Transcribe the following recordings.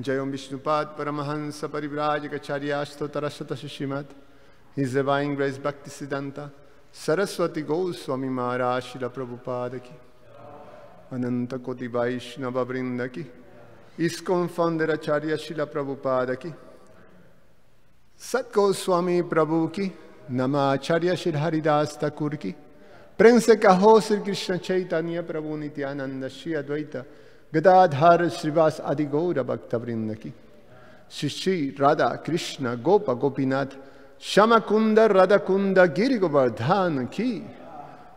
Jayom Vishnupad Paramahansa Parivrajakacharyashtotarashata Shishimat. His Divine Grace Bhakti Siddhanta Saraswati Goswami Maharaj Srila Prabhupada ki Ananta Koti Vaishnava Vrinda ki ISKCON Founder Acharya Srila Prabhupada ki Sat Goswami Prabhu ki Nama Acharya Giridhari Das Thakur ki Prem se kaho Sri Krishna Chaitanya Prabhu Nityananda Shri Advaita Gadadhar Srivas Adi Gaura Bhakta Vrinda ki Shri Radha Krishna Gopa Gopinath Shama Kunda Radha Kunda Giri Govardhan ki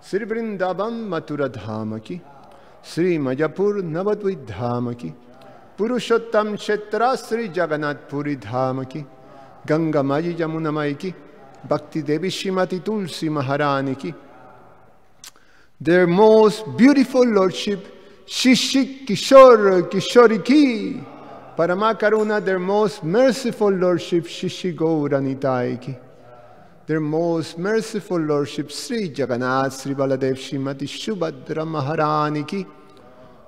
Sri Vrindavan Mathura Dhama ki Sri Majapur Navadvip Dhama ki Purushottam Kshetra Sri Jagannath Puri Dhama ki Ganga Maji Jamuna Mai ki Bhakti Devi Shrimati Tulsi Maharani ki Their most beautiful Lordship Shishik Kishore Kishori ki Paramakaruna, their most merciful Lordship Shishi Gauranitai ki their most merciful Lordship Sri Jagannath Sri Baladev Shrimati Shubhadra Maharani ki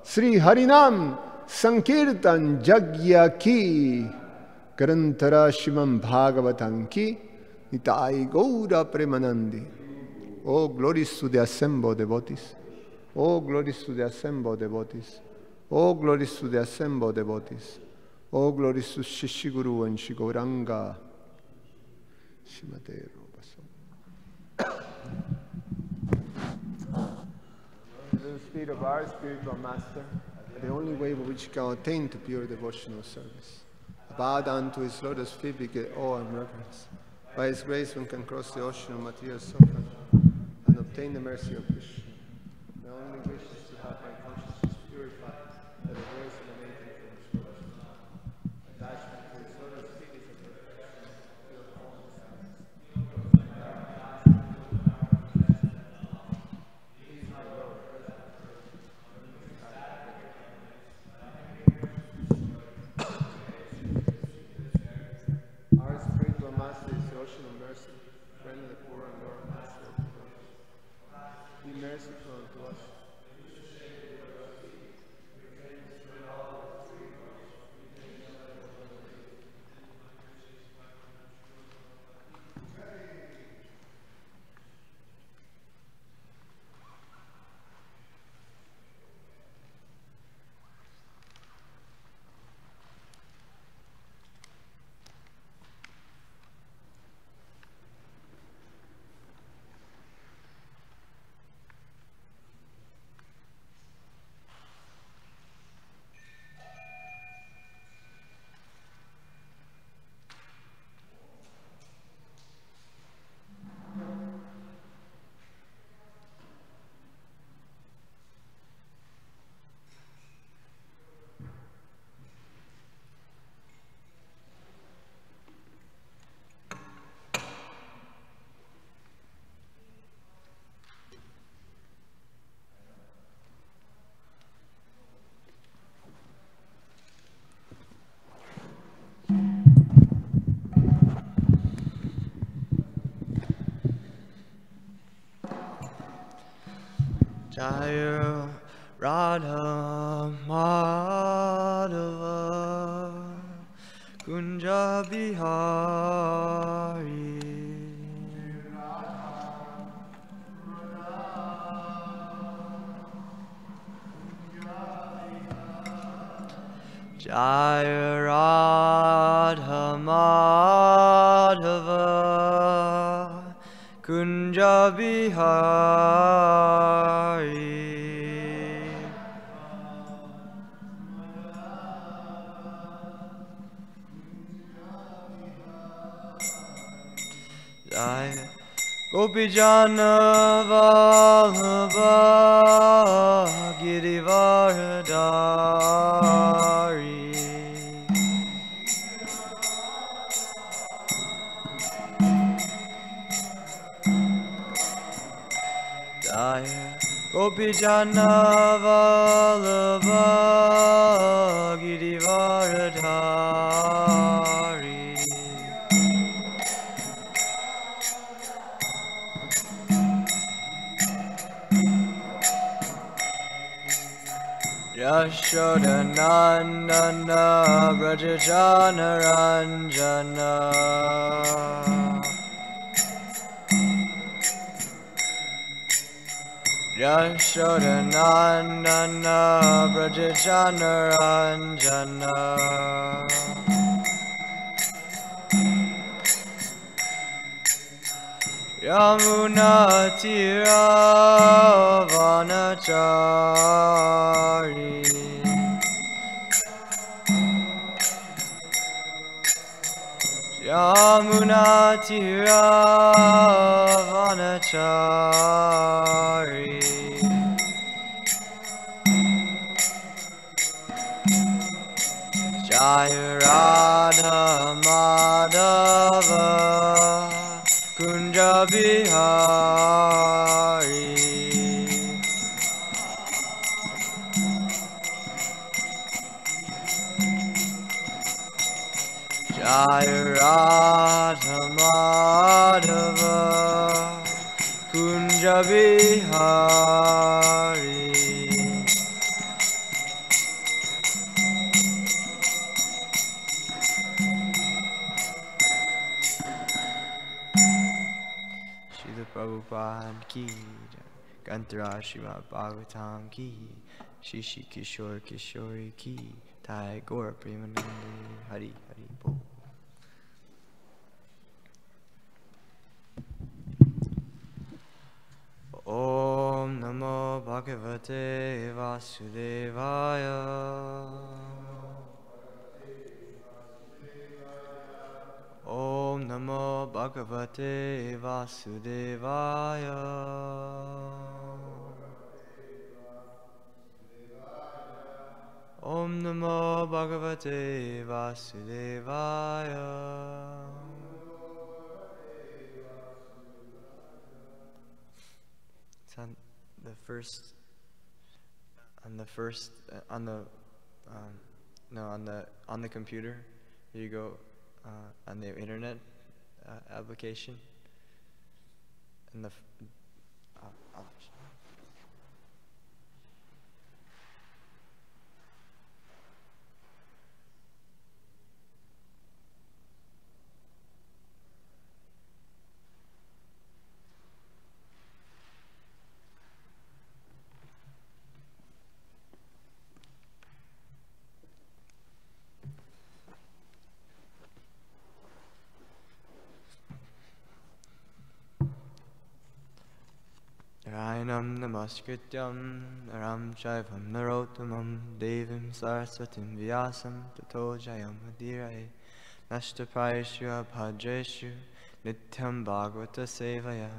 Sri Harinam Sankirtan Jagya ki Karantara Srimad-Bhagavatam ki Nitai Gaura Premanandi. Oh, glories to the assembled devotees. Oh, glories to the assembled devotees. Oh, glories to the assembled devotees. Oh, glories to Shishi Guru and Shigauranga. Shimate Rupa. The spirit of our spiritual master, the only way by which we can attain to pure devotional service. Bow down to his lotus feet with awe and reverence. By his grace, one can cross the ocean of material suffering and obtain the mercy of Krishna. My only wish is to have my consciousness purified by the grace and amazing from his lotus feet. Attachment to his lotus feet is a perfection of pure consciousness. He is my Lord. Our spiritual master is the ocean of mercy, friend of the poor and Lord master of the poor. Be merciful unto us. Jaya Radha Madhava Kunja Bihari Jaya Radha Madhava Kunja Bihari Jaya Gopijana Vallabha Giridhari Jaya Gopijana Vallabha Giridhari Yashodanandana Brajajanaranjana Yashodanandana Brajajanaranjana Yamunatiravanachari Yamunatiravanachari Jaya Radha Madhava Kunja Bihari Jaya Radha Madhava Kunja Bihari Prabhupada ki Gantara Srimad-Bhagavatam ki Shishi Kishore Kishori ki Thai Gaura Premanandi Hari Hari Bol. Om Namo Bhagavate Vasudevaya Om Namo Bhagavate Vasudevaya Om Namo Bhagavate Vasudevaya It's on the first on the computer. Here you go. On the internet application and the Rainam namaskrityam Ram Shaivam Narottamam Devim Saraswatim Vyasam Tato Jayam Hadiraye Nashtaprayeshu Bhadreshu Nityam Bhagavata Sevaya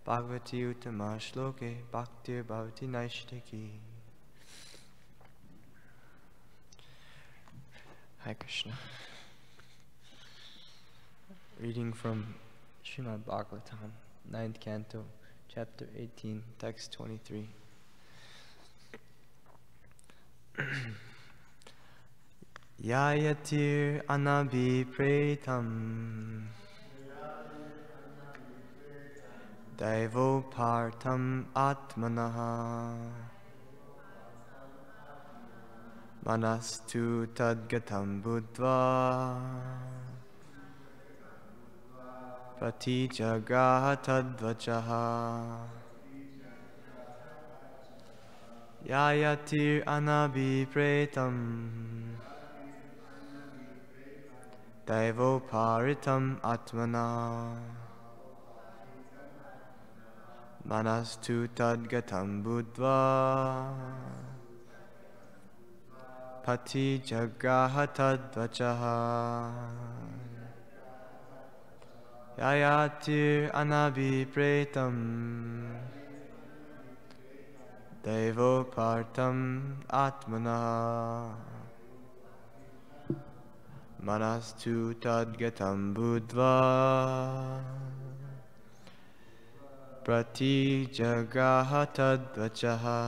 Bhagavati Uttama Shloke Bhaktir Bhavati Naishtaki. Hi Krishna. Reading from Srimad-Bhagavatam, 9th Canto, Chapter 18, Text 23. Yayati Anabi Pretam Daivo Partam Atmanaha Manastu Tadgatam Buddva Pratijagaha Tadvachaha Yayatir Anabi Pretam Daivo Paritam Atmana Manastu Tadgatam Buddva Patijagaha Tadvachaha Yayatir Anabi Pretam Devo Partam Atmana Manastu Tadgatam Buddva Pratijagaha Tadvachaha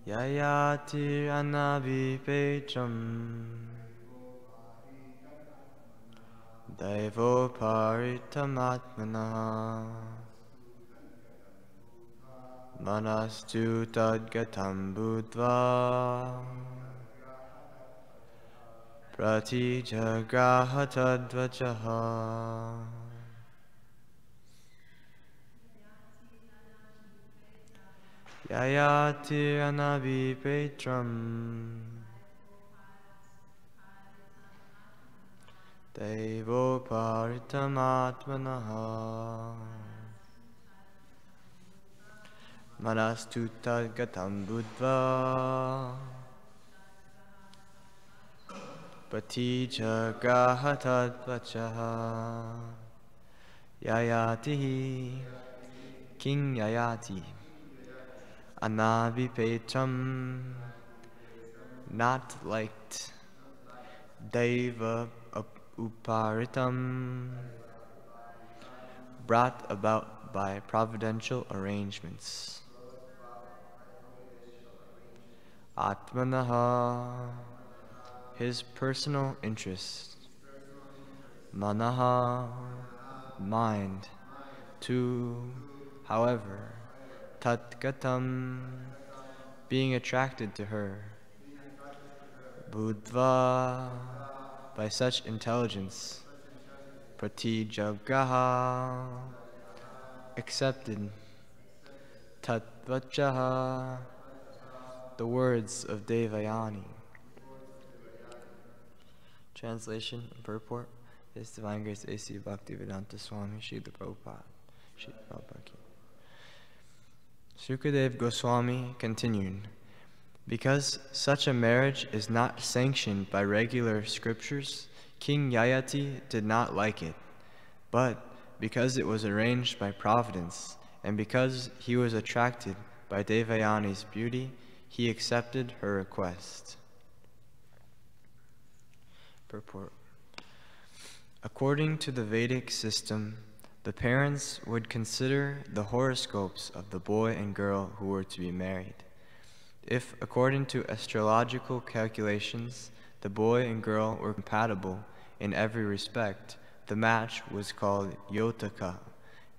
Yayati Anabi Petram Devo paritamatmana manastu tadgatam buddva pratijagraha tadvajaha Yayati anabi petram Devo paritamatmanaha manastu tadgatam buddva patijagraha tadvajaha Yayati King Yayati Anabhipetram not liked Deva uparitam brought about by providential arrangements Atmanaha his personal interest Manaha mind to however Tatgatam being attracted to her Buddha by such intelligence Pratijagraha accepted Tatvajaha the words of Devayani. Translation and purport. His Divine Grace A.C. Bhaktivedanta Swami Srila Prabhupada. Srila Prabhupada. Sukadev Goswami continued, because such a marriage is not sanctioned by regular scriptures, King Yayati did not like it. But because it was arranged by providence, and because he was attracted by Devayani's beauty, he accepted her request. Purport. According to the Vedic system, the parents would consider the horoscopes of the boy and girl who were to be married. If, according to astrological calculations, the boy and girl were compatible in every respect, the match was called Yotaka,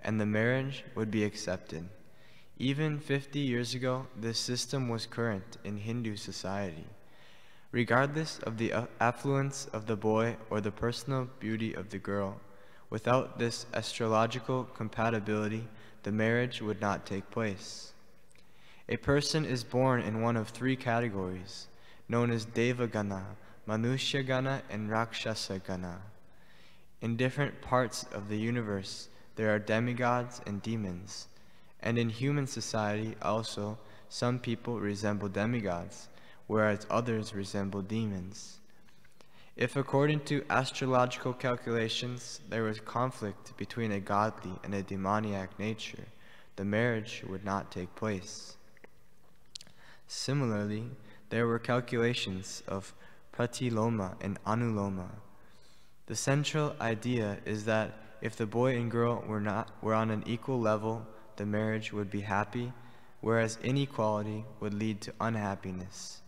and the marriage would be accepted. Even 50 years ago, this system was current in Hindu society. Regardless of the affluence of the boy or the personal beauty of the girl, without this astrological compatibility, the marriage would not take place. A person is born in one of three categories, known as Devagana, Manushya-gana, and Rakshasa-gana. In different parts of the universe, there are demigods and demons. And in human society also, some people resemble demigods, whereas others resemble demons. If according to astrological calculations there was conflict between a godly and a demoniac nature, the marriage would not take place. Similarly, there were calculations of pratiloma and anuloma. The central idea is that if the boy and girl were on an equal level, the marriage would be happy, whereas inequality would lead to unhappiness.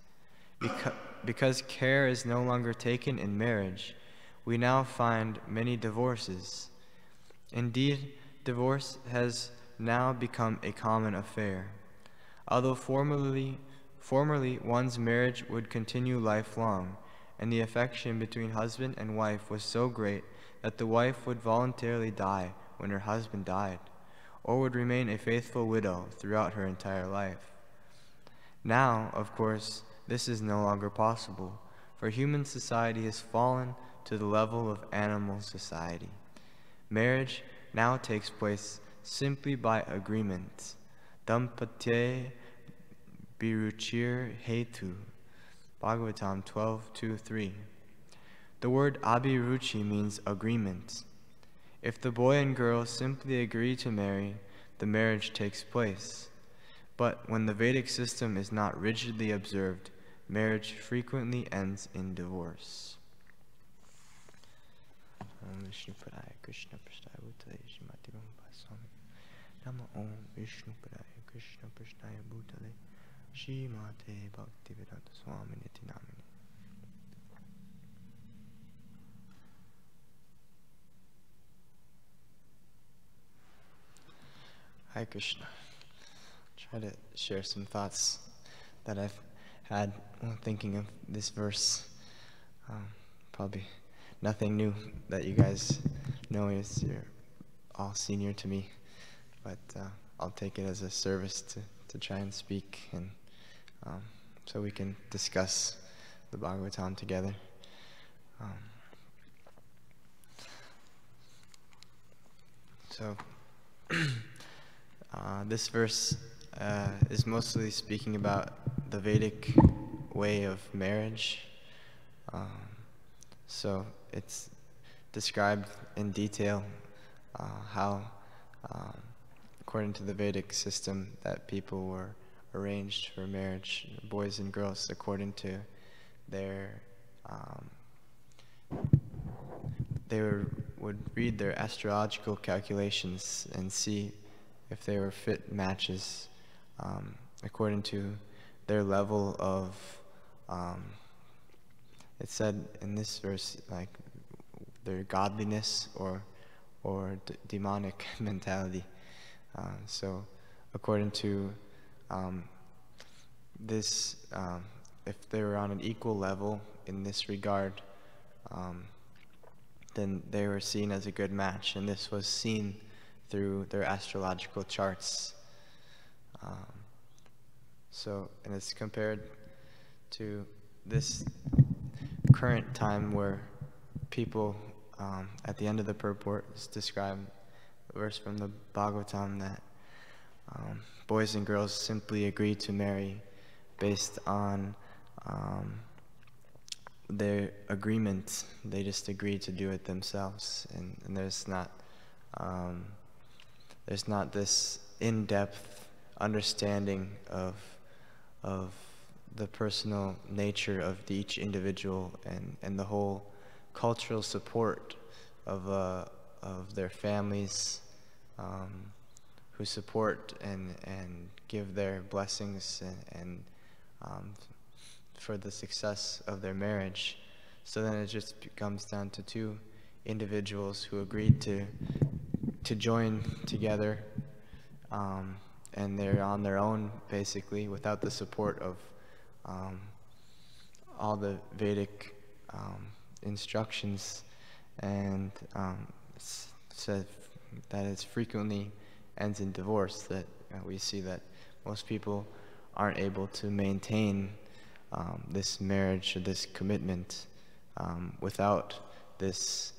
Because care is no longer taken in marriage, we now find many divorces. Indeed, divorce has now become a common affair. Although formerly one's marriage would continue lifelong, and the affection between husband and wife was so great that the wife would voluntarily die when her husband died, or would remain a faithful widow throughout her entire life. Now, of course, this is no longer possible, for human society has fallen to the level of animal society. Marriage now takes place simply by agreement. Dampatye biruchir hetu. Bhagavatam 12:2-3. The word abhiruchi means agreement. If the boy and girl simply agree to marry, the marriage takes place. But when the Vedic system is not rigidly observed, marriage frequently ends in divorce. Om Vishnu Padaya Krishna Prasthaya Bhutale Srimati Bhagavatam Swami. Nama Om Vishnu Padaya Krishna Prasthaya Bhutale Srimate Bhaktivedanta Swami Niti Namini. Hare Krishna. Try to share some thoughts that I've had while thinking of this verse. Probably nothing new that you guys know, is you're all senior to me, but I'll take it as a service to try and speak, and so we can discuss the Bhagavatam together. So this verse is mostly speaking about the Vedic way of marriage. So it's described in detail how, according to the Vedic system, that people were arranged for marriage, boys and girls, according to their would read their astrological calculations and see if they were fit matches according to their level of, it said in this verse, like their godliness or demonic mentality. So according to this, if they were on an equal level in this regard, then they were seen as a good match, and this was seen through their astrological charts. And it's compared to this current time where people, at the end of the purport, is described a verse from the Bhagavatam that boys and girls simply agree to marry based on their agreement. They just agree to do it themselves, and there's not this in-depth understanding of the personal nature of each individual and the whole cultural support of their families who support and give their blessings and for the success of their marriage. So then it just comes down to two individuals who agreed to join together, and they're on their own basically without the support of all the Vedic instructions, and said that it frequently ends in divorce. That we see that most people aren't able to maintain this marriage or this commitment without this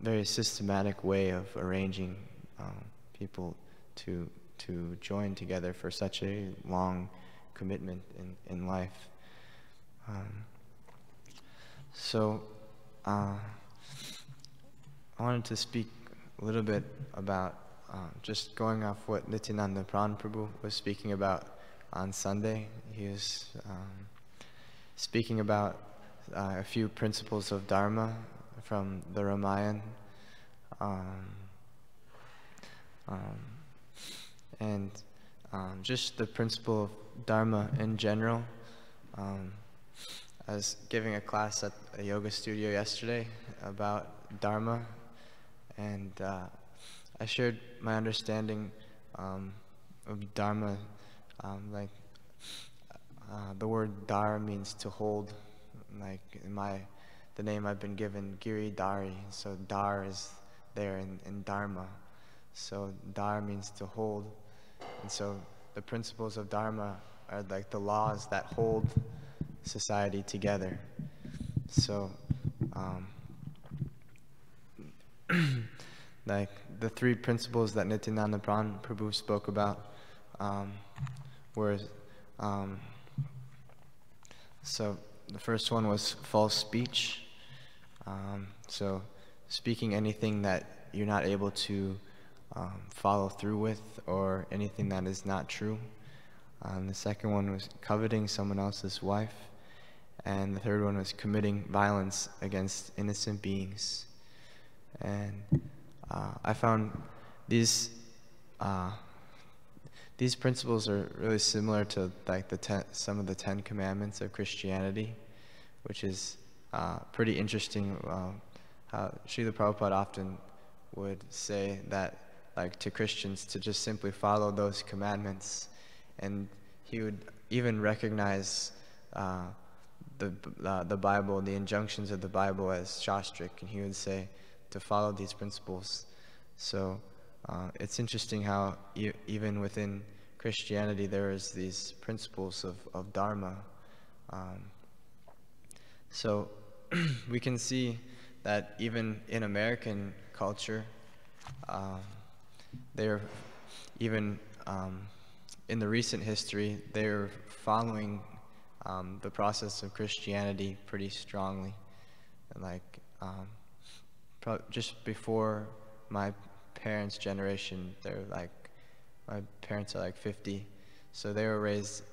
very systematic way of arranging people to join together for such a long commitment in life. I wanted to speak a little bit about just going off what Nityananda Prabhu was speaking about on Sunday. He was speaking about a few principles of Dharma from the Ramayana, and just the principle of Dharma in general. I was giving a class at a yoga studio yesterday about Dharma, and I shared my understanding of Dharma. The word Dar means to hold. Like the name I've been given, Giridhari. So Dar is there in Dharma. So Dar means to hold, and so the principles of Dharma are like the laws that hold society together. So, like the three principles that Nityananda Prabhu spoke about were, so the first one was false speech. So speaking anything that you're not able to follow through with, or anything that is not true. The second one was coveting someone else's wife. And the third one was committing violence against innocent beings. And I found these principles are really similar to like some of the 10 Commandments of Christianity, which is pretty interesting. How Srila Prabhupada often would say that like to Christians to just simply follow those commandments, and he would even recognize the Bible, the injunctions of the Bible as shastric, and he would say to follow these principles. So it's interesting how even within Christianity there is these principles of Dharma. So we can see that even in American culture, they're even in the recent history, they're following the process of Christianity pretty strongly. And like just before my parents' generation, my parents are like 50, so they were raised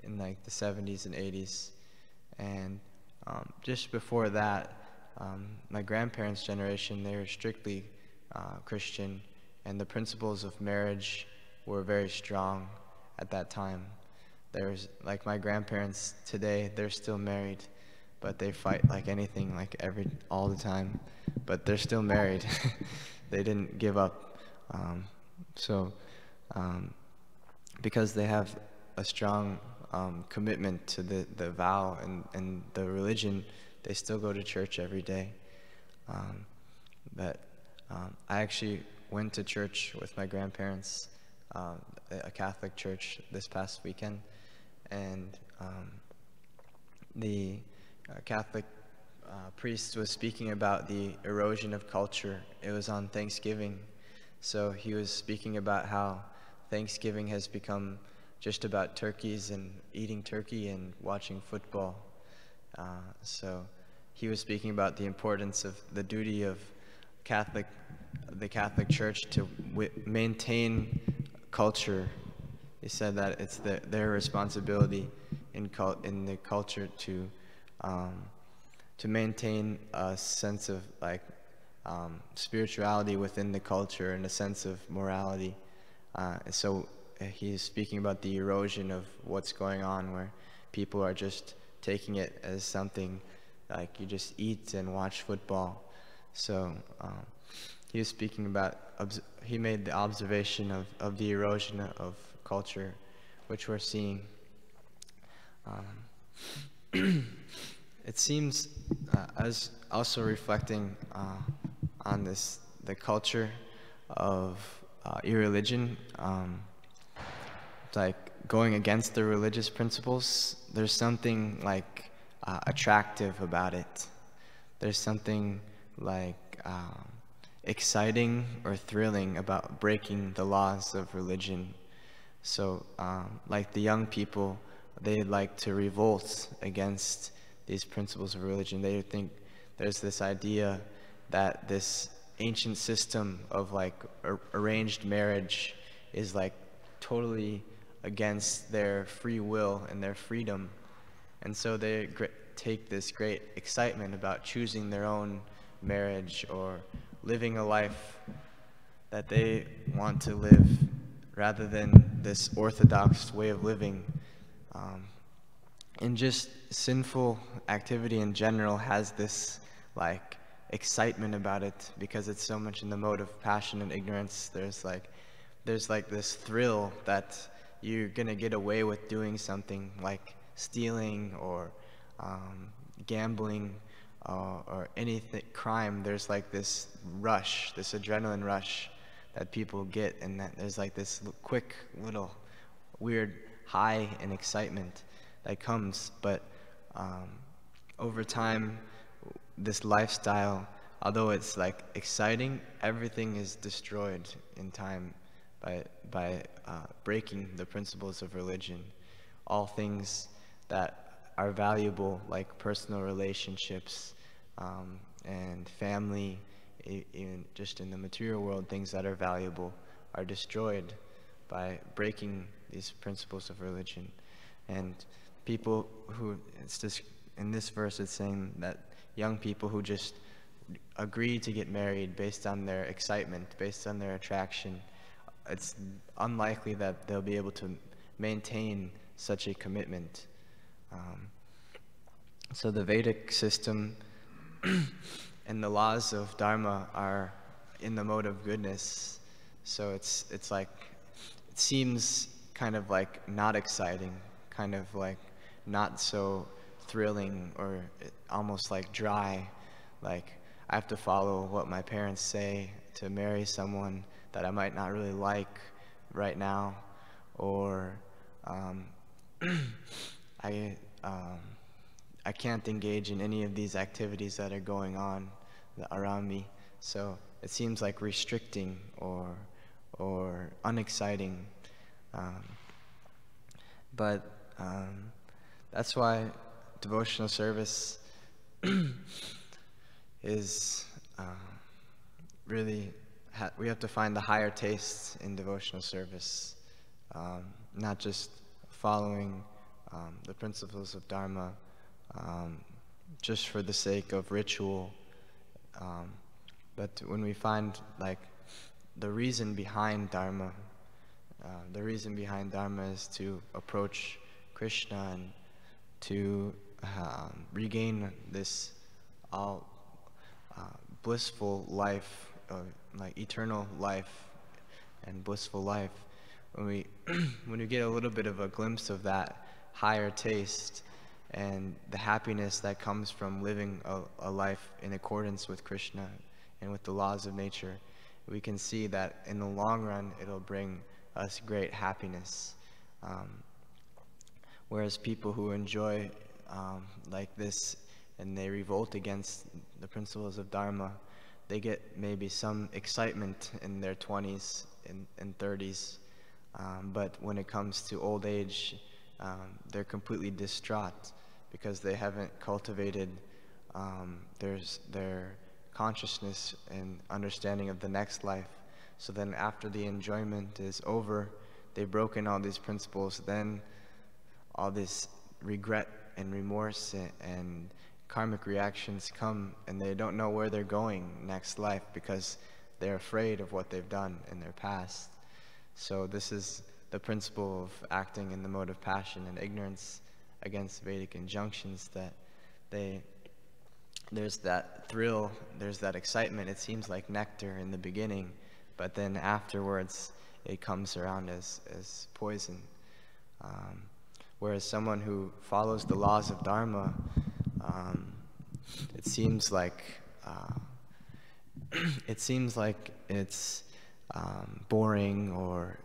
in like the 70s and 80s, and just before that, my grandparents' generation, they were strictly Christian, and the principles of marriage were very strong at that time. There's like my grandparents today, they're still married, but they fight like anything, like all the time, but they're still married. They didn't give up. Because they have a strong commitment to the vow and the religion, they still go to church every day. I actually went to church with my grandparents, a Catholic church, this past weekend, and the Catholic priest was speaking about the erosion of culture. It was on Thanksgiving, so he was speaking about how Thanksgiving has become just about turkeys and eating turkey and watching football. So he was speaking about the importance of the duty of the Catholic Church to maintain culture. He said that it's their responsibility in the culture to maintain a sense of like spirituality within the culture and a sense of morality. So he's speaking about the erosion of what's going on, where people are just taking it as something like you just eat and watch football. So he was speaking about, he made the observation of the erosion of culture, which we're seeing. It seems, as also reflecting on the culture of irreligion, like going against the religious principles, there's something like attractive about it. There's something like exciting or thrilling about breaking the laws of religion. So like the young people, they like to revolt against these principles of religion. They think there's this idea that this ancient system of like arranged marriage is like totally against their free will and their freedom, and so they take this great excitement about choosing their own marriage or living a life that they want to live rather than this orthodox way of living. And just sinful activity in general has this like excitement about it because it's so much in the mode of passion and ignorance. There's like this thrill that you're gonna get away with doing something like stealing or gambling or anything, crime. There's like this rush, this adrenaline rush that people get, and that there's like this quick little weird high and excitement that comes. But over time, this lifestyle, although it's like exciting, everything is destroyed in time by breaking the principles of religion. All things that are valuable, like personal relationships and family, even just in the material world, things that are valuable are destroyed by breaking these principles of religion. And people who, it's just in this verse it's saying that young people who just agree to get married based on their excitement, based on their attraction, it's unlikely that they'll be able to maintain such a commitment. So the Vedic system and the laws of Dharma are in the mode of goodness. So it's like, it seems kind of like not exciting, kind of like not so thrilling, or almost like dry. Like I have to follow what my parents say to marry someone that I might not really like right now, or I can't engage in any of these activities that are going on around me. So it seems like restricting or unexciting. But that's why devotional service is really, we have to find the higher tastes in devotional service, not just following the principles of Dharma just for the sake of ritual, but when we find like the reason behind Dharma, is to approach Krishna and to regain this all blissful life, like eternal life and blissful life. When we when we get a little bit of a glimpse of that higher taste and the happiness that comes from living a life in accordance with Krishna and with the laws of nature, we can see that in the long run it'll bring us great happiness. Whereas people who enjoy like this and they revolt against the principles of Dharma, they get maybe some excitement in their 20s and 30s, but when it comes to old age, they're completely distraught because they haven't cultivated their consciousness and understanding of the next life. So then after the enjoyment is over, they've broken all these principles, then all this regret and remorse and karmic reactions come, and they don't know where they're going next life because they're afraid of what they've done in their past. So this is the principle of acting in the mode of passion and ignorance against Vedic injunctions, that there's that thrill, there's that excitement. It seems like nectar in the beginning, but then afterwards it comes around as poison. Whereas someone who follows the laws of Dharma, it seems like it's boring or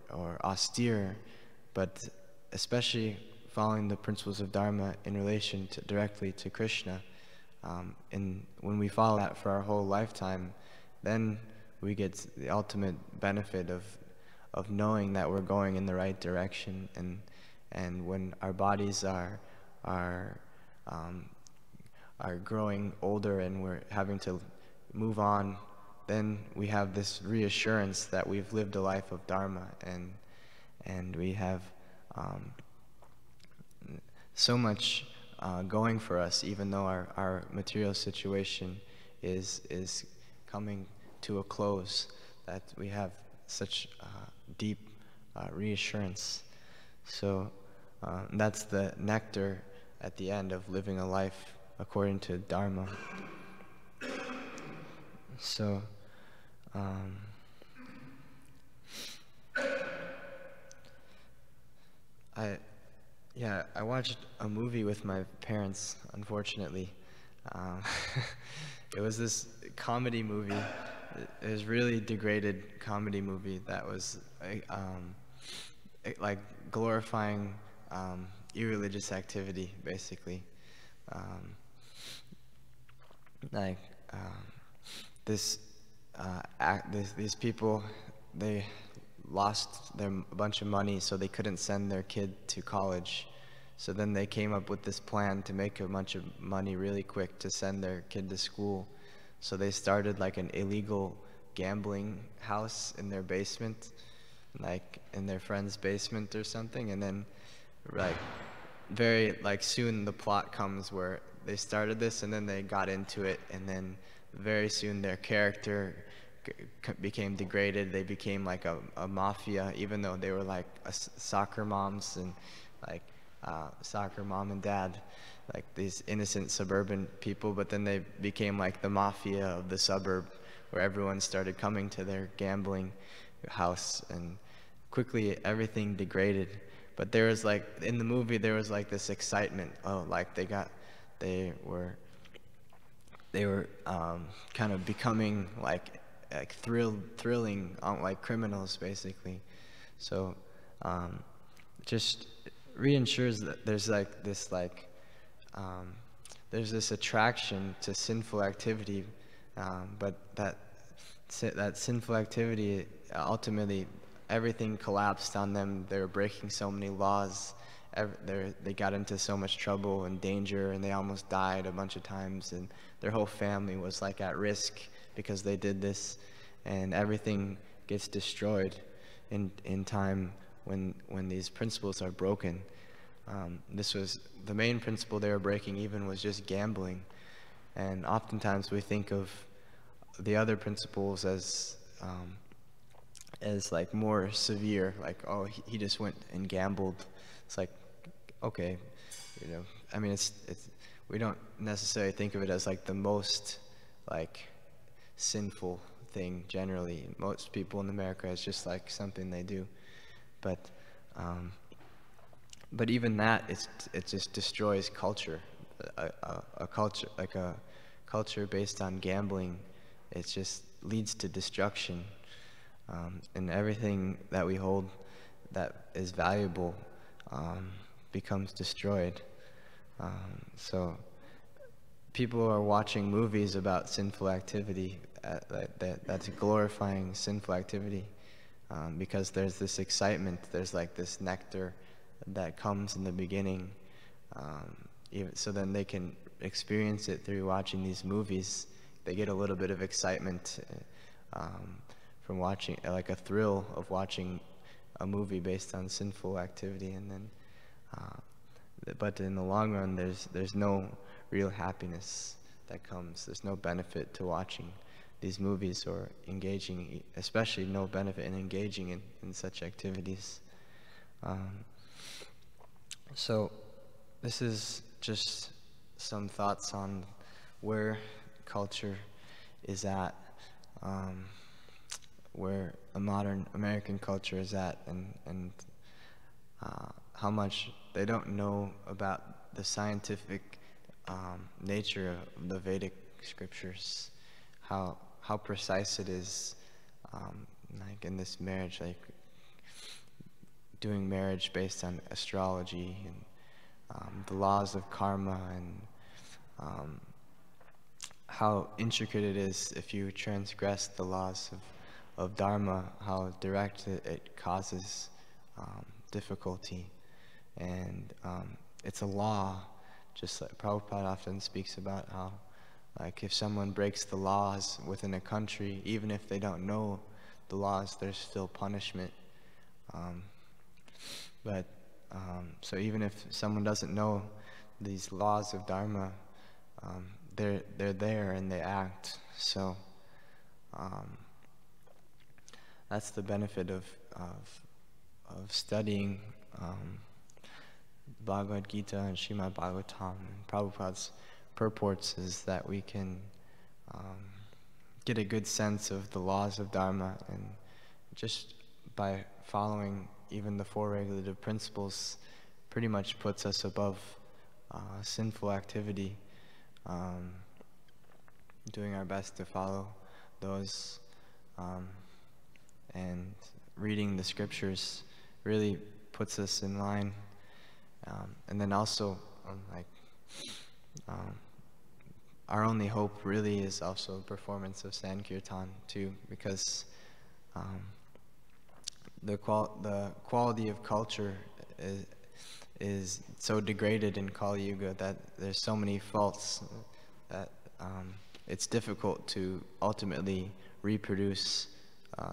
austere, but especially following the principles of Dharma in relation directly to Krishna, and when we follow that for our whole lifetime, then we get the ultimate benefit of knowing that we're going in the right direction. And when our bodies are growing older and we're having to move on, then we have this reassurance that we've lived a life of Dharma, and we have so much going for us, even though our material situation is coming to a close, that we have such deep reassurance. So that's the nectar at the end of living a life according to Dharma. So I watched a movie with my parents, unfortunately. It was this comedy movie. It was really degraded comedy movie that was like glorifying irreligious activity, basically. These people, they lost a bunch of money, so they couldn't send their kid to college. So then they came up with this plan to make a bunch of money really quick to send their kid to school. So they started like an illegal gambling house in their basement, like in their friend's basement or something. And then soon the plot comes where they started this and then they got into it, and then very soon their character became degraded. They became like a mafia, even though they were like soccer moms and like soccer mom and dad, like these innocent suburban people, but then they became like the mafia of the suburb, where everyone started coming to their gambling house, and quickly everything degraded. But there was like, in the movie, there was like this excitement. Oh, like they were kind of becoming like thrilling, like criminals basically. So just reassures that there's like this there's this attraction to sinful activity, but that sinful activity, ultimately everything collapsed on them. They were breaking so many laws. They got into so much trouble and danger, and they almost died a bunch of times, and their whole family was like at risk because they did this, and everything gets destroyed in time when these principles are broken. This was the main principle they were breaking, even was just gambling. And oftentimes we think of the other principles as like more severe, like, oh, he just went and gambled. It's like, okay, I mean, it's we don't necessarily think of it as like the most like sinful thing generally. Most people in America, it's just like something they do, but even that, it just destroys culture. A culture, like a culture based on gambling, it just leads to destruction, and everything that we hold that is valuable becomes destroyed. So people are watching movies about sinful activity that's glorifying sinful activity, because there's this excitement, there's like this nectar that comes in the beginning, so then they can experience it through watching these movies. They get a little bit of excitement from watching, like a thrill of watching a movie based on sinful activity, and then but in the long run there's no real happiness that comes. There's no benefit to watching these movies or engaging, especially no benefit in engaging in such activities. So this is just some thoughts on where culture is at, where a modern American culture is at, and how much they don't know about the scientific nature of the Vedic scriptures, how precise it is, like in this marriage, like doing marriage based on astrology and the laws of karma, and how intricate it is if you transgress the laws of dharma, how direct it causes difficulty. And it's a law, just like Prabhupada often speaks about how, like, if someone breaks the laws within a country, even if they don't know the laws, there's still punishment. So even if someone doesn't know these laws of dharma, they're there and they act. So that's the benefit of studying Bhagavad Gita and Srimad-Bhagavatam and Prabhupada's purports, is that we can get a good sense of the laws of dharma, and just by following even the four regulative principles pretty much puts us above sinful activity, doing our best to follow those, and reading the scriptures really puts us in line. And then also, our only hope really is also performance of Sankirtan too, because the quality of culture is so degraded in Kali Yuga that there's so many faults that it's difficult to ultimately reproduce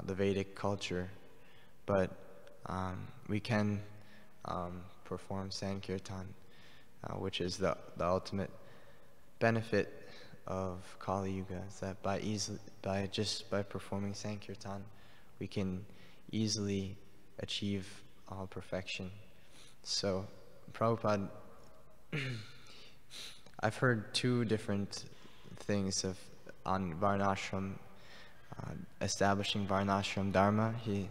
the Vedic culture. But we can perform Sankirtan, which is the ultimate benefit of Kali Yuga, is that by performing Sankirtan, we can easily achieve all perfection. So Prabhupada, I've heard two different things on Varnashram establishing Varnashram Dharma. He,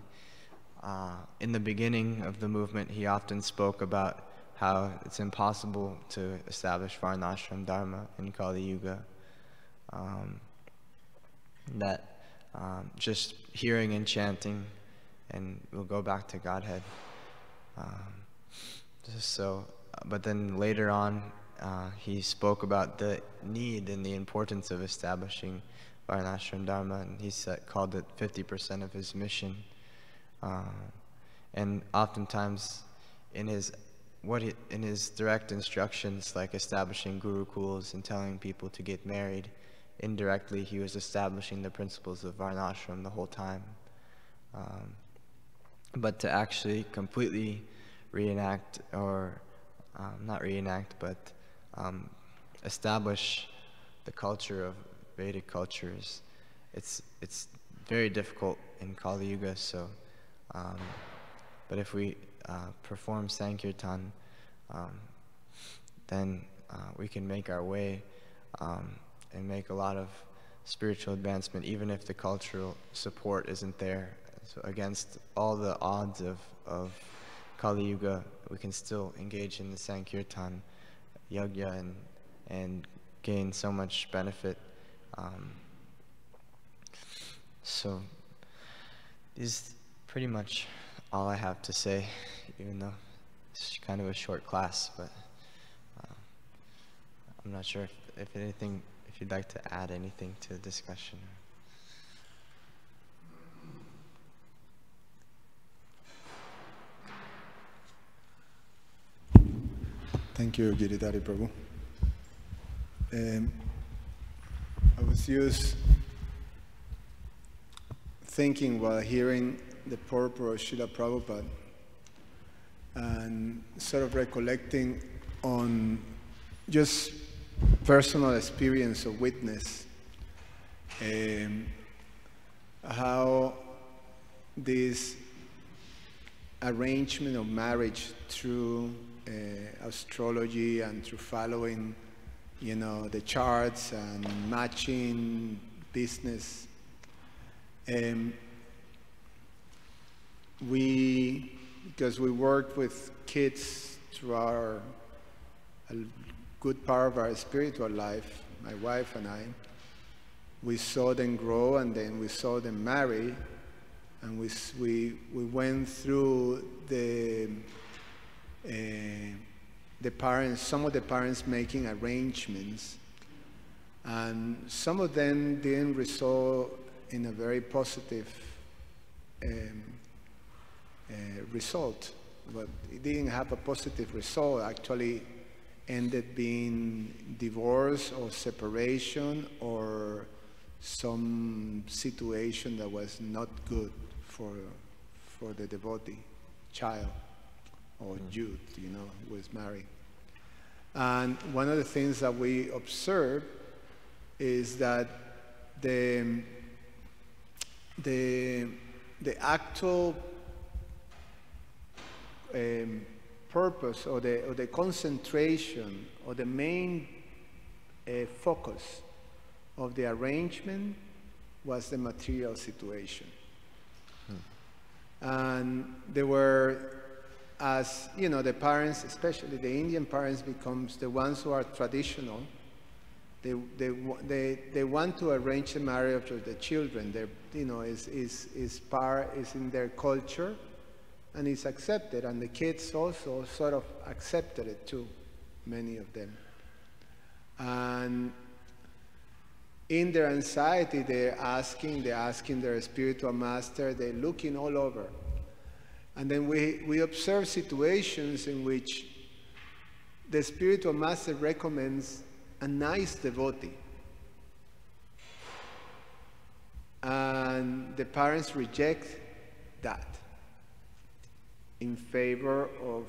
in the beginning of the movement, he often spoke about how it's impossible to establish Varnashram Dharma in Kali Yuga. Just hearing and chanting, and we'll go back to Godhead. But then later on, he spoke about the need and the importance of establishing Varnashram Dharma, and he called it 50% of his mission. And oftentimes, in his direct instructions, like establishing gurukuls and telling people to get married, indirectly he was establishing the principles of Varnashram the whole time. But to actually completely reenact, or not reenact, but establish the culture of Vedic cultures, it's very difficult in Kali Yuga. So, but if we perform Sankirtan, then we can make our way and make a lot of spiritual advancement, even if the cultural support isn't there. So against all the odds of Kali Yuga, we can still engage in the Sankirtan Yajna and gain so much benefit. So this is pretty much all I have to say, even though it's kind of a short class, but I'm not sure if you'd like to add anything to the discussion. Thank you, Giridhari Prabhu. I was just thinking while hearing the purport of Srila Prabhupada and sort of recollecting on just personal experience of witness, how this arrangement of marriage through astrology and through following, the charts and matching business, because we worked with kids through a good part of our spiritual life, my wife and I, we saw them grow, and then we saw them marry, and we went through the parents, some of the parents making arrangements, and some of them didn't result in a very positive result. But it didn't have a positive result. Actually ended being divorce or separation or some situation that was not good for the devotee, child or youth, who was married. And one of the things that we observed is that the actual purpose or the concentration or the main focus of the arrangement was the material situation. And they were, as the parents, especially the Indian parents, becomes the ones who are traditional. They want to arrange the marriage of the children. They're, is in their culture, and it's accepted. And the kids also sort of accepted it too, many of them. And in their anxiety, they're asking their spiritual master. They're looking all over. And then we observe situations in which the spiritual master recommends a nice devotee. And the parents reject that in favor of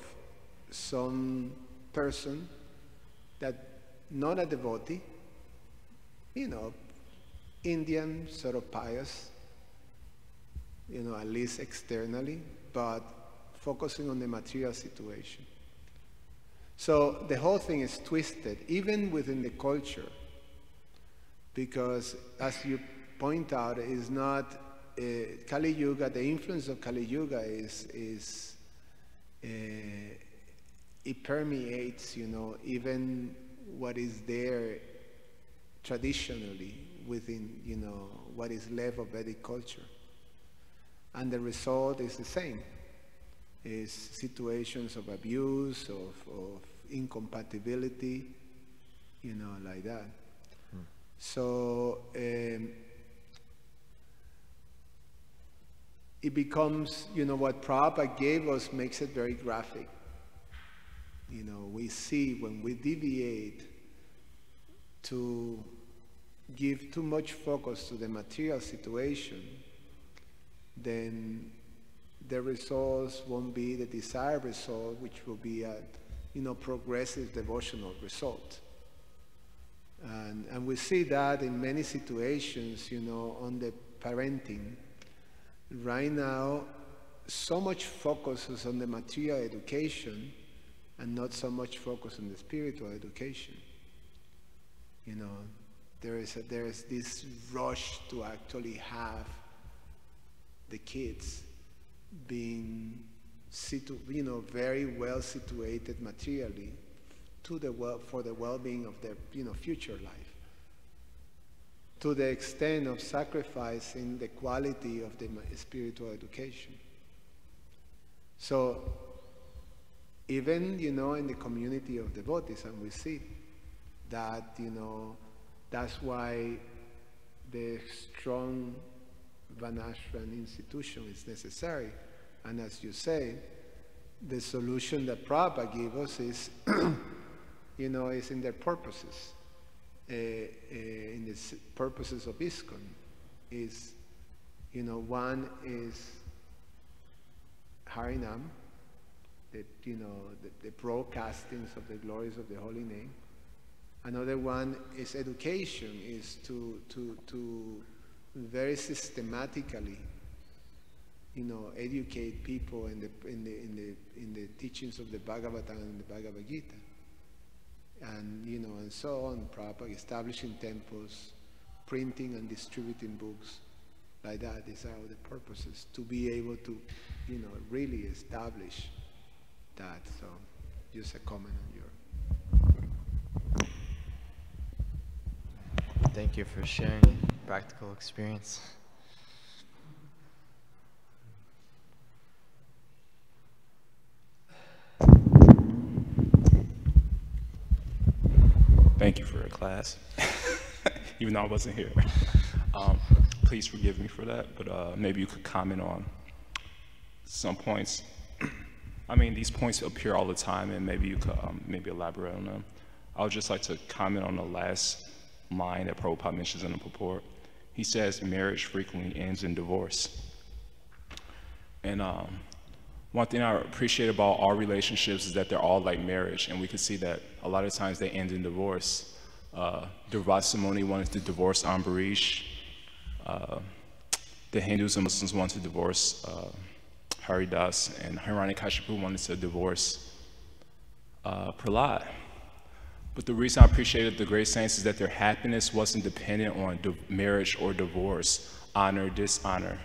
some person that not a devotee, Indian, sort of pious, at least externally, but focusing on the material situation. So the whole thing is twisted, even within the culture, because as you point out is not Kali Yuga. The influence of Kali Yuga it permeates, even what is there traditionally within, what is left of Vedic culture. And the result is the same. Is situations of abuse, of incompatibility, like that. So it becomes, what Prabhupada gave us makes it very graphic. We see when we deviate to give too much focus to the material situation, then the results won't be the desired result, which will be a, progressive devotional result. And we see that in many situations, on the parenting. Right now, so much focus is on the material education and not so much focus on the spiritual education. There is this rush to actually have the kids being very well situated materially for the well-being of their future life, to the extent of sacrificing the quality of the spiritual education. So even in the community of devotees, and we see that that's why the strong Varnashram institution is necessary. And as you say, the solution that Prabhupada gave us is, is in their purposes. In the purposes of ISKCON is, one is Harinam, the broadcastings of the glories of the holy name. Another one is education, is to very systematically, educate people in the teachings of the Bhagavatam and the Bhagavad Gita, and and so on. Prabhupada establishing temples, printing and distributing books, like that. These are the purposes, to be able to, really establish that. So, just a comment on your. Thank you for sharing practical experience. Thank you for your class, even though I wasn't here. Please forgive me for that, but maybe you could comment on some points. I mean, these points appear all the time, and maybe you could maybe elaborate on them. I would just like to comment on the last line that Prabhupada mentions in the purport. He says marriage frequently ends in divorce. And one thing I appreciate about our relationships is that they're all like marriage, and we can see that a lot of times they end in divorce. Durvasamuni wanted to divorce Ambarish. The Hindus and Muslims wanted to divorce Haridas, and Hiranyakashipu wanted to divorce Prahlad. But the reason I appreciated the great saints is that their happiness wasn't dependent on marriage or divorce, honor, dishonor,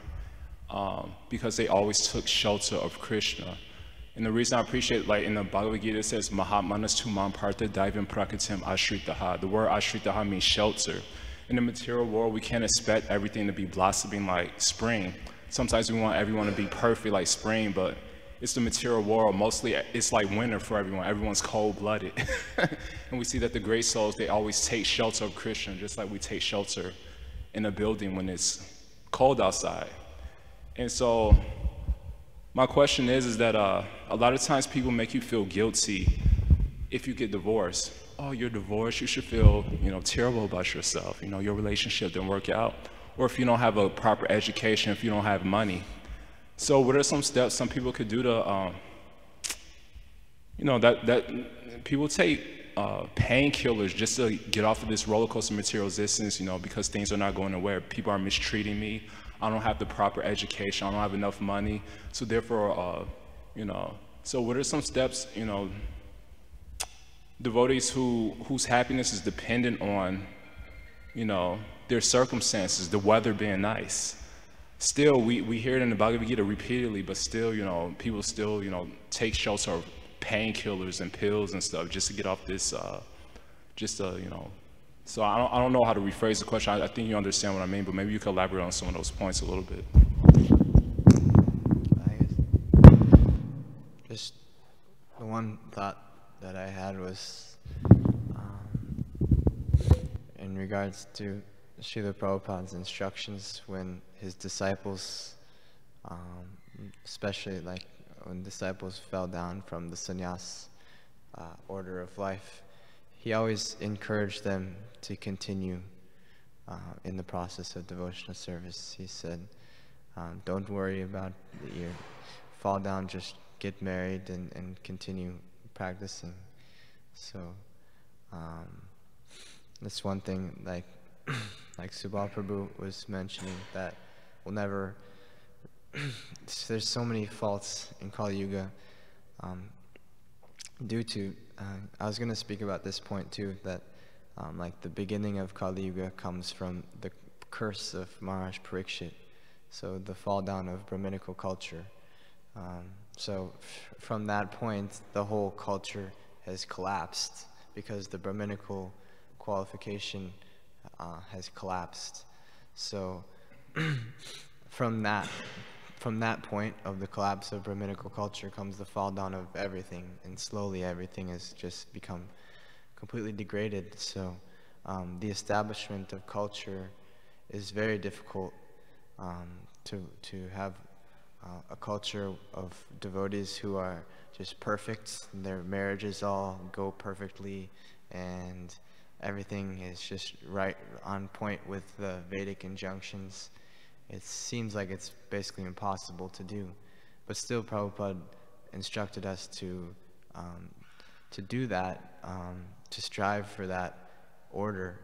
because they always took shelter of Krishna. And the reason I appreciate, like in the Bhagavad Gita, it says, Mahatmanas tumam partha daivam prakritim ashritaha. The word ashritaha means shelter. In the material world, we can't expect everything to be blossoming like spring. Sometimes we want everyone to be perfect like spring, but it's the material world. Mostly it's like winter for everyone. Everyone's cold-blooded. And we see that the great souls, they always take shelter of Krishna, just like we take shelter in a building when it's cold outside. And so my question is that a lot of times people make you feel guilty if you get divorced. Oh, you're divorced, you should feel, terrible about yourself. Your relationship didn't work out. Or if you don't have a proper education, if you don't have money. So what are some steps some people could do to, that people take painkillers just to get off of this roller coaster material existence, because things are not going nowhere. People are mistreating me. I don't have the proper education. I don't have enough money. So therefore, so what are some steps, devotees whose happiness is dependent on, their circumstances, the weather being nice. Still, we hear it in the Bhagavad Gita repeatedly, but still, people still, take shelter of painkillers and pills and stuff just to get off this, So I don't know how to rephrase the question. I think you understand what I mean, but maybe you could elaborate on some of those points a little bit. I guess just the one thought that I had was in regards to Srila Prabhupada's instructions when his disciples, especially like when disciples fell down from the sannyas order of life, he always encouraged them to continue in the process of devotional service. He said, don't worry about your fall down, just get married and continue practicing. So that's one thing, like Subal Prabhu was mentioning, that will never, there's so many faults in Kali Yuga due to, I was going to speak about this point too, that like the beginning of Kali Yuga comes from the curse of Maharaj Parikshit, so the fall down of Brahminical culture. So from that point, the whole culture has collapsed because the Brahminical qualification has collapsed. So from that point of the collapse of Brahminical culture comes the fall down of everything, and slowly everything has just become completely degraded. So the establishment of culture is very difficult. To have a culture of devotees who are just perfect, their marriages all go perfectly, and everything is just right on point with the Vedic injunctions. It seems like it's basically impossible to do, but still Prabhupada instructed us to do that, to strive for that order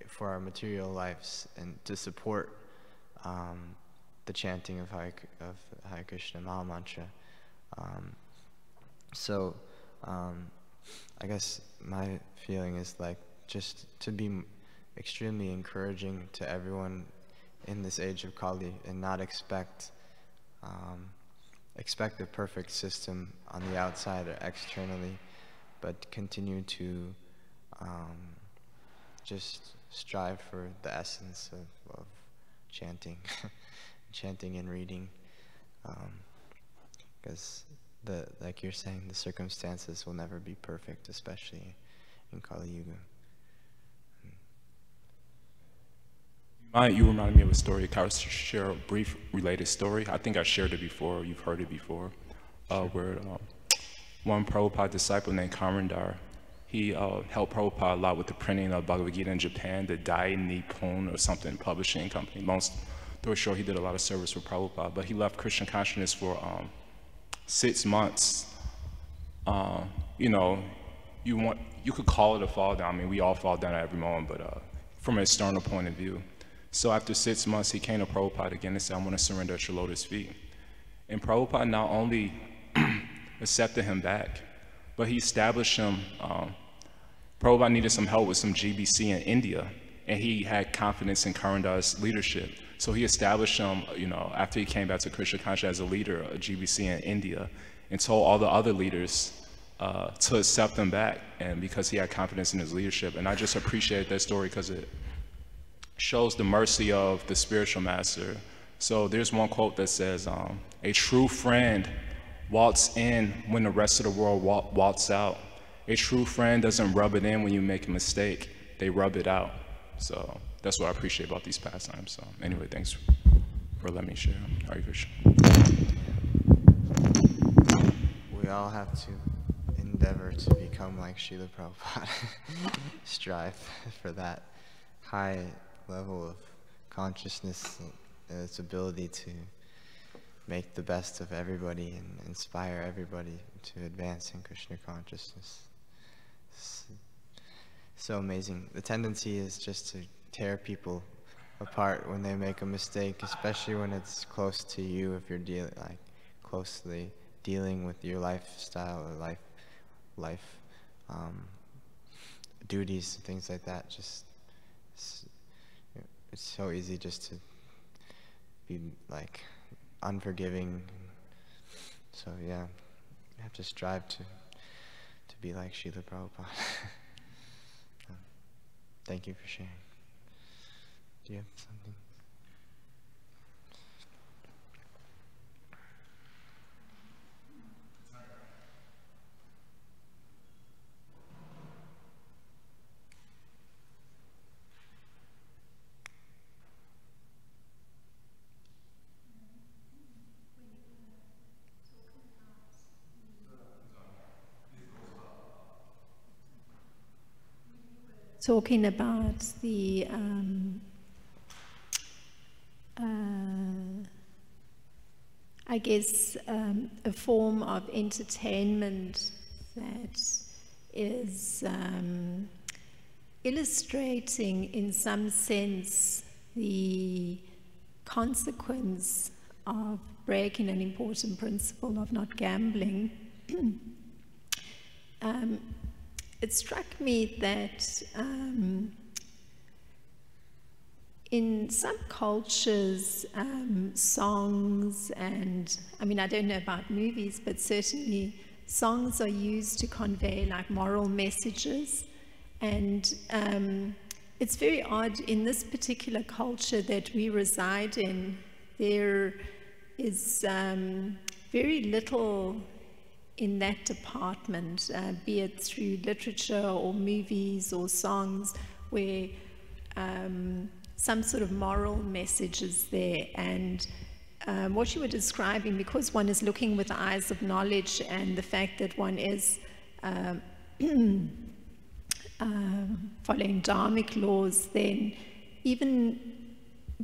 for our material lives, and to support the chanting of Hare Krishna Maha Mantra. I guess my feeling is like just to be extremely encouraging to everyone in this age of Kali, and not expect a perfect system on the outside or externally, but continue to just strive for the essence of chanting, chanting and reading, because like you're saying, the circumstances will never be perfect, especially in Kali Yuga. You reminded me of a story. Can I share a brief related story? I think I shared it before, you've heard it before, where one Prabhupada disciple named Kamrandar, he helped Prabhupada a lot with the printing of Bhagavad Gita in Japan, the Dai Nippon or something publishing company. Long story short, he did a lot of service for Prabhupada, but he left Krishna consciousness for 6 months. You could call it a fall down. I mean, we all fall down at every moment, but from an external point of view. So after 6 months, he came to Prabhupada again and said, I want to surrender at your lotus feet. And Prabhupada not only accepted him back, but he established him. Prabhupada needed some help with some GBC in India, and he had confidence in Karandar's leadership. So he established him, after he came back to Krishna consciousness, as a leader of GBC in India, and told all the other leaders to accept him back, and because he had confidence in his leadership. And I just appreciate that story because it shows the mercy of the spiritual master. So there's one quote that says, a true friend walks in when the rest of the world walks out. A true friend doesn't rub it in when you make a mistake, they rub it out. So that's what I appreciate about these pastimes. So anyway, thanks for letting me share. Hare Krishna. We all have to endeavor to become like Srila Prabhupada. Strive for that high level of consciousness and its ability to make the best of everybody and inspire everybody to advance in Krishna consciousness. It's so amazing. The tendency is just to tear people apart when they make a mistake, especially when it's close to you, if you're closely dealing with your lifestyle or life duties and things like that. Just it's so easy just to be like unforgiving. So yeah, you have to strive to be like Srila Prabhupada. Thank you for sharing. Do you have something? Talking about the I guess a form of entertainment that is illustrating in some sense the consequence of breaking an important principle of not gambling. It struck me that in some cultures, songs and, I mean, I don't know about movies, but certainly songs are used to convey like moral messages. And it's very odd in this particular culture that we reside in, there is very little in that department, be it through literature or movies or songs, where some sort of moral message is there. And what you were describing, because one is looking with the eyes of knowledge and the fact that one is following dharmic laws, then even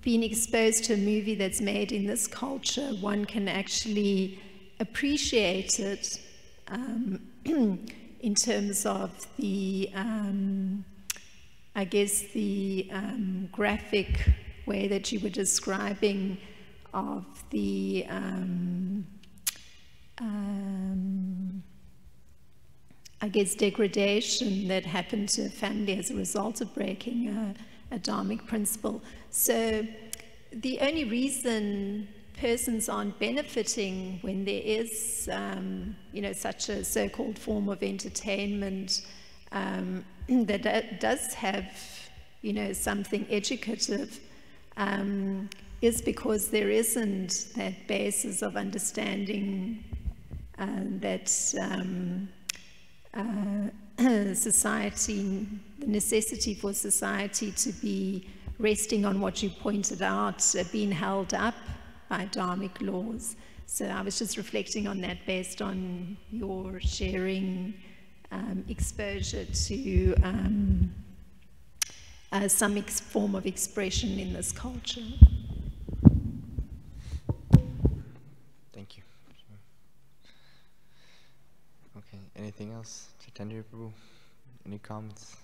being exposed to a movie that's made in this culture, one can actually appreciate it in terms of the, I guess, the graphic way that you were describing of the I guess degradation that happened to a family as a result of breaking a dharmic principle. So the only reason persons aren't benefiting when there is, you know, such a so-called form of entertainment that does have, you know, something educative, is because there isn't that basis of understanding that society, the necessity for society to be resting on what you pointed out, being held up by dharmic laws. So I was just reflecting on that based on your sharing exposure to some form of expression in this culture. Thank you. Okay, anything else? Chaitanya Prabhu, any comments?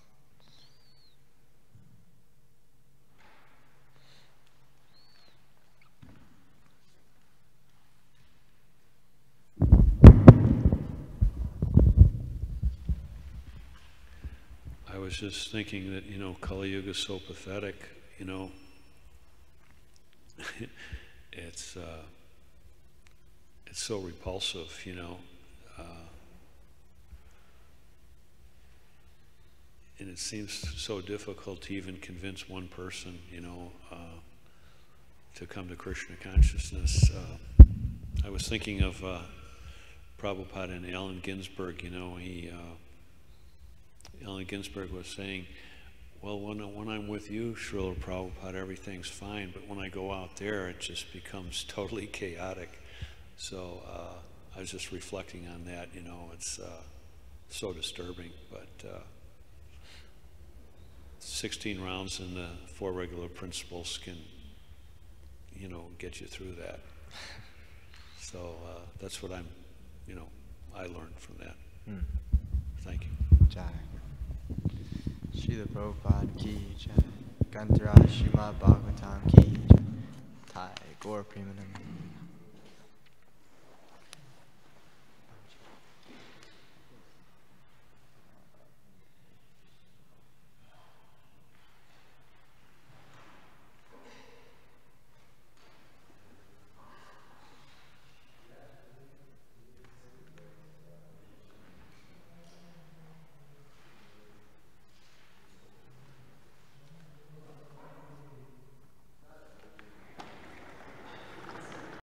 I was just thinking that, you know, Kali Yuga is so pathetic, you know. It's so repulsive, you know. And it seems so difficult to even convince one person, you know, to come to Krishna consciousness. I was thinking of Prabhupada and Allen Ginsberg, you know. Allen Ginsberg was saying, well, when I'm with you, Srila Prabhupada, everything's fine, but when I go out there, it just becomes totally chaotic. So I was just reflecting on that, you know. It's so disturbing, but 16 rounds in the 4 regular principles can, you know, get you through that. So that's what I'm, you know, I learned from that. Thank you. Jai. Srila Prabhupada ki jai. Gantara Srimad-Bhagavatam ki jai. Thai Gaur Premanand.